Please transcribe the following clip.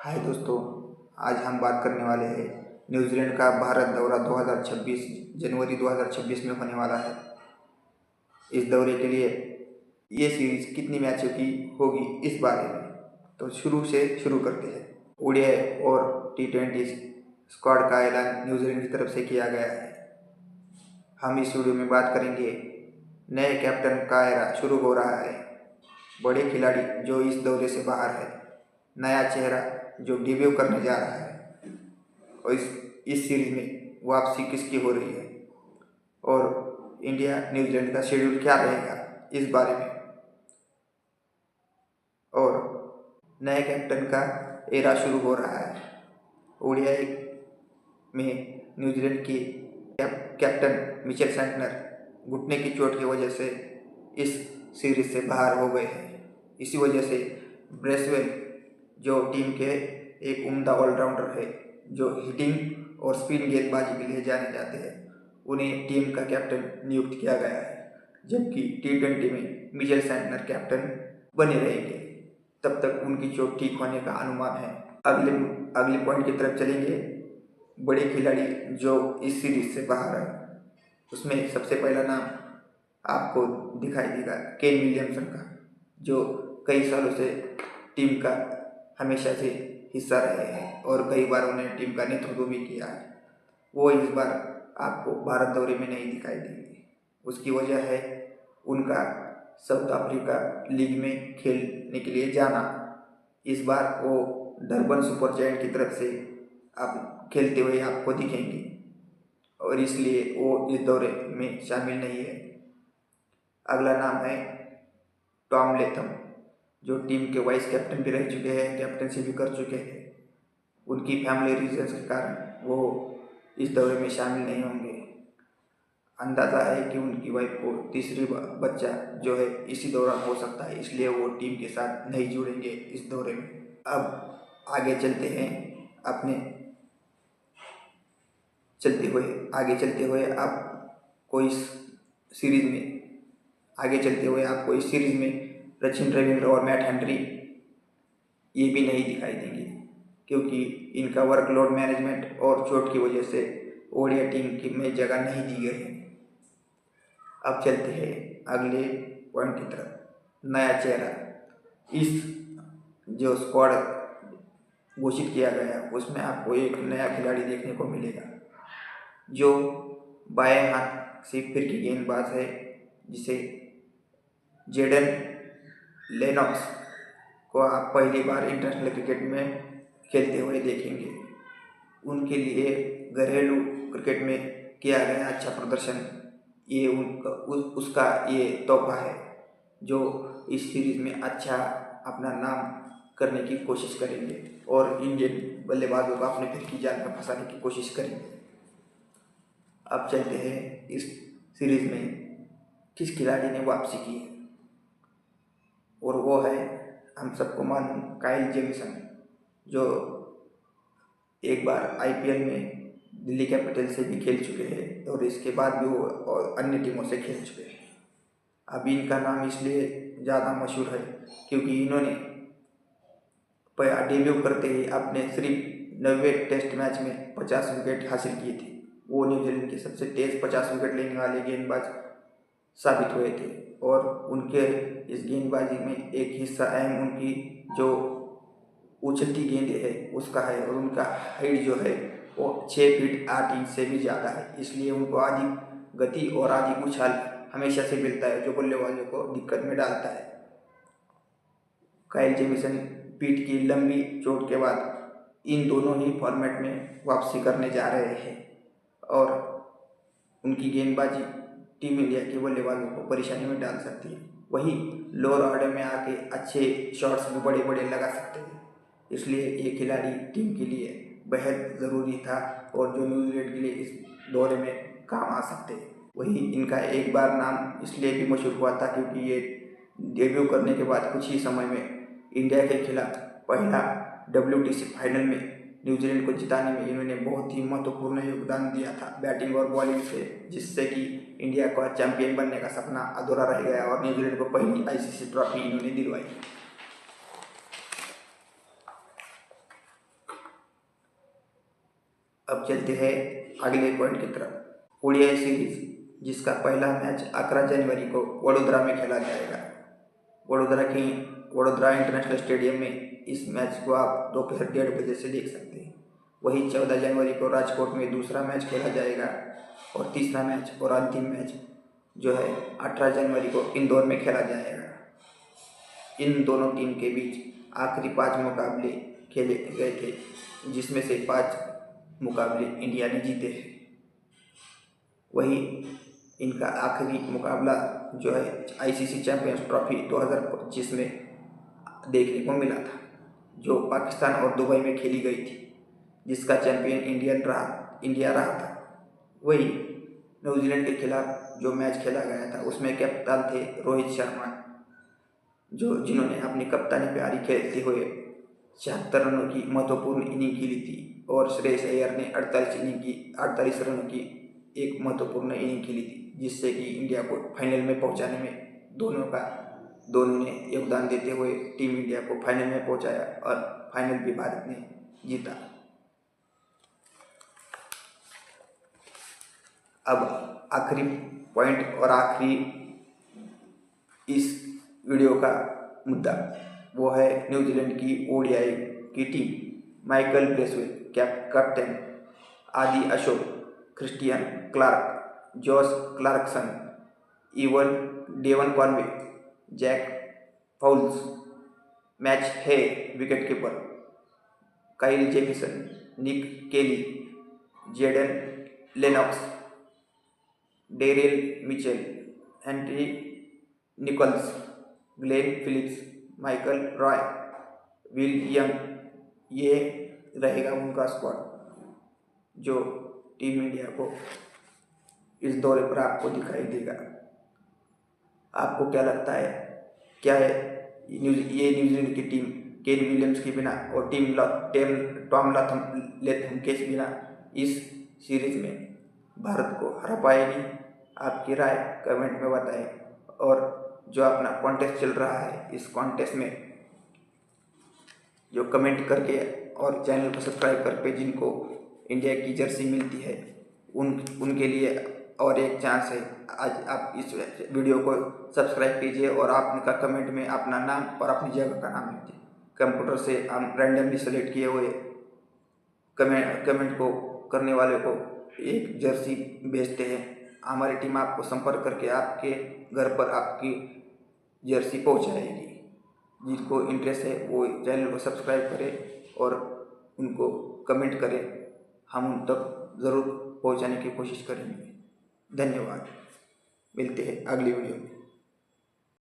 हाय दोस्तों, आज हम बात करने वाले हैं न्यूजीलैंड का भारत दौरा 2026 जनवरी 2026 में होने वाला है। इस दौरे के लिए ये सीरीज कितनी मैचों की होगी इस बारे में तो शुरू से शुरू करते हैं। ओडीआई और T20 स्क्वाड का ऐलान न्यूजीलैंड की तरफ से किया गया है। हम इस वीडियो में बात करेंगे नए कैप्टन का एरा शुरू हो रहा है, बड़े खिलाड़ी जो इस दौरे से बाहर है, नया चेहरा जो डेब्यू करने जा रहा है और इस सीरीज में वापसी किसकी हो रही है और इंडिया न्यूजीलैंड का शेड्यूल क्या रहेगा इस बारे में, और नए कैप्टन का एरा शुरू हो रहा है। ओडीआई में न्यूजीलैंड की कैप्टन मिचेल सेंटनर घुटने की चोट की वजह से इस सीरीज से बाहर हो गए हैं। इसी वजह से ब्रेसवेल जो टीम के एक उम्दा ऑलराउंडर है, जो हिटिंग और स्पिन गेंदबाजी के लिए जाने जाते हैं, उन्हें टीम का कैप्टन नियुक्त किया गया है, जबकि T20 में मिचेल सेंटनर कैप्टन बने रहेंगे। तब तक उनकी चोट ठीक होने का अनुमान है। अगले पॉइंट की तरफ चलेंगे। बड़े खिलाड़ी जो इस सीरीज से बाहर है, उसमें सबसे पहला नाम आपको दिखाई देगा केन विलियमसन का, जो कई सालों से टीम का हमेशा से हिस्सा रहे हैं और कई बार उन्हें टीम का नेतृत्व भी किया है। वो इस बार आपको भारत दौरे में नहीं दिखाई देंगे। उसकी वजह है उनका साउथ अफ्रीका लीग में खेलने के लिए जाना। इस बार वो डरबन सुपर जायंट की तरफ से आप खेलते हुए आपको दिखेंगे और इसलिए वो इस दौरे में शामिल नहीं है। अगला नाम है टॉम लेथम, जो टीम के वाइस कैप्टन भी रह चुके हैं, कैप्टनसी भी कर चुके हैं। उनकी फैमिली रीजन्स के कारण वो इस दौरे में शामिल नहीं होंगे। अंदाज़ा है कि उनकी वाइफ को तीसरी बच्चा जो है इसी दौरान हो सकता है, इसलिए वो टीम के साथ नहीं जुड़ेंगे इस दौरे में। अब आगे चलते हुए आपको इस सीरीज में सचिन रविंद्र और मैट हेनरी ये भी नहीं दिखाई देंगे, क्योंकि इनका वर्कलोड मैनेजमेंट और चोट की वजह से ओडीआई टीम में जगह नहीं दी गई है। अब चलते हैं अगले पॉइंट की तरफ। नया चेहरा, इस जो स्क्वाड घोषित किया गया उसमें आपको एक नया खिलाड़ी देखने को मिलेगा, जो बाएं हाथ से फिरकी गेंदबाज है, जिसे जेडन लेनॉक्स को आप पहली बार इंटरनेशनल क्रिकेट में खेलते हुए देखेंगे। उनके लिए घरेलू क्रिकेट में किया गया अच्छा प्रदर्शन ये उसका ये तोहफा है, जो इस सीरीज में अच्छा अपना नाम करने की कोशिश करेंगे और इंडियन बल्लेबाजों को अपने फिरकी जाल में फंसाने की कोशिश करेंगे। अब चलते हैं इस सीरीज में किस खिलाड़ी ने वापसी की है, और वो है हम सबको मालूम काइल जेमिसन, जो एक बार IPL में दिल्ली कैपिटल से भी खेल चुके हैं और इसके बाद भी वो और अन्य टीमों से खेल चुके हैं। अब इनका नाम इसलिए ज़्यादा मशहूर है क्योंकि इन्होंने डेब्यू करते ही अपने सिर्फ 90 टेस्ट मैच में 50 विकेट हासिल किए थे। वो न्यूजीलैंड के सबसे तेज़ 50 विकेट लेने वाले गेंदबाज साबित हुए थे और उनके इस गेंदबाजी में एक हिस्सा अहम उनकी जो उछलती गेंद है उसका है, और उनका हाइट जो है वो 6 फीट 8 इंच से भी ज़्यादा है, इसलिए उनको आधी गति और आधी उछाल हमेशा से मिलता है, जो बल्लेबाजों को दिक्कत में डालता है। काइल जेमिसन पीठ की लंबी चोट के बाद इन दोनों ही फॉर्मेट में वापसी करने जा रहे हैं और उनकी गेंदबाजी टीम इंडिया के बल्लेबाजों को परेशानी में डाल सकती है। वही लोअर ऑर्डर में आके अच्छे शॉट्स भी बड़े बड़े लगा सकते हैं, इसलिए ये खिलाड़ी टीम के लिए बेहद ज़रूरी था और जो न्यूजीलैंड के लिए इस दौरे में काम आ सकते हैं। वही इनका एक बार नाम इसलिए भी मशहूर हुआ था क्योंकि ये डेब्यू करने के बाद कुछ ही समय में इंडिया के खिलाफ पहला WTC फाइनल में न्यूजीलैंड को जिताने में इन्होंने बहुत ही महत्वपूर्ण योगदान दिया था बैटिंग और बॉलिंग से, जिससे कि इंडिया का चैंपियन बनने का सपना अधूरा रह गया और न्यूजीलैंड को पहली ICC ट्रॉफी इन्होंने दिलवाई। अब चलते हैं अगले पॉइंट की तरफ। ओडीआई सीरीज जिसका पहला मैच 11 जनवरी को वडोदरा में खेला जाएगा। वडोदरा इंटरनेशनल स्टेडियम में इस मैच को आप दोपहर 1:30 बजे से देख सकते हैं। वही 14 जनवरी को राजकोट में दूसरा मैच खेला जाएगा और तीसरा मैच और अंतिम मैच जो है 18 जनवरी को इंदौर में खेला जाएगा। इन दोनों टीम के बीच आखिरी 5 मुकाबले खेले गए थे, जिसमें से 5 मुकाबले इंडिया ने जीते हैं। वही इनका आखिरी मुकाबला जो है आईसीसी चैंपियंस ट्रॉफी 2025 में देखने को मिला था, जो पाकिस्तान और दुबई में खेली गई थी, जिसका चैंपियन इंडिया रहा था। वही न्यूजीलैंड के खिलाफ जो मैच खेला गया था उसमें कप्तान थे रोहित शर्मा, जिन्होंने अपनी कप्तानी पारी खेलते हुए 76 रनों की महत्वपूर्ण इनिंग खेली थी और श्रेयस अय्यर ने 48 रनों की एक महत्वपूर्ण इनिंग खेली थी, जिससे कि इंडिया को फाइनल में पहुंचाने में दोनों ने योगदान देते हुए टीम इंडिया को फाइनल में पहुंचाया और फाइनल भी भारत ने जीता। अब आखिरी पॉइंट और आखिरी इस वीडियो का मुद्दा वो है न्यूजीलैंड की ओडीआई की team. Michael Bracewell captain, Adi Ashok, Kristian Clarke, Josh Clarkson, even Devon Conway, Zak Foulkes, Mitch Hay wicketkeeper, Kyle Jamieson, Nick Kelly, Jayden Lennox, Daryl Mitchell, Henry Nicholls, Glenn Phillips, Michael Rae, Will Young, ये रहेगा उनका squad जो team India को इस दौरे पर आपको दिखाई देगा। आपको क्या लगता है, क्या है ये न्यूजीलैंड की टीम केन विलियम्स के बिना और टॉम लैथम के बिना इस सीरीज में भारत को हरा पाएगी? आपकी राय कमेंट में बताएं और जो अपना कॉन्टेस्ट चल रहा है इस कॉन्टेस्ट में जो कमेंट करके और चैनल को सब्सक्राइब करके जिनको इंडिया की जर्सी मिलती है उनके लिए और एक चांस है। आज आप इस वीडियो को सब्सक्राइब कीजिए और आपका कमेंट में अपना नाम और अपनी जगह का नाम लीजिए। कंप्यूटर से हम रैंडमली सेलेक्ट किए हुए कमेंट को करने वाले को एक जर्सी भेजते हैं। हमारी टीम आपको संपर्क करके आपके घर पर आपकी जर्सी पहुंचाएगी। जिनको इंटरेस्ट है वो चैनल को सब्सक्राइब करें और उनको कमेंट करें, हम उन तक ज़रूर पहुंचाने की कोशिश करेंगे। धन्यवाद, मिलते हैं अगली वीडियो में।